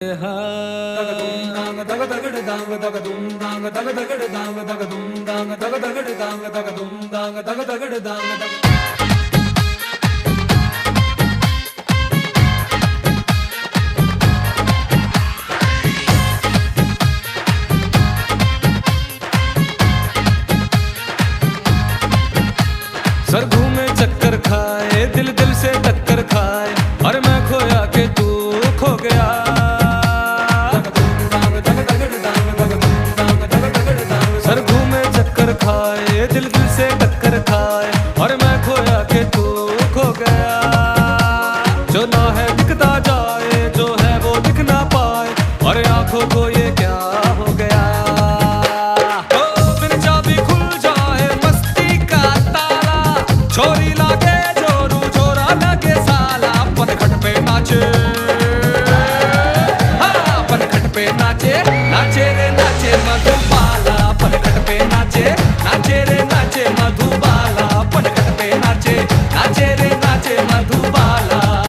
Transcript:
Sir घूमे चक्कर खाए, दिल दिल से टक्कर खाए, और मैं खोया के तू खो गया। सर घूमे चक्कर खाए, दिल दिल से टक्कर खाए, और मैं खोया के तू खो गया। जो ना है दिखता जाए, जो है वो दिख ना पाए, और आंखों को ये क्या हो गया। छोरी लागे जोरू छोरा लागे साला, पनघट पे नाचे, हाँ पनघट पे नाचे।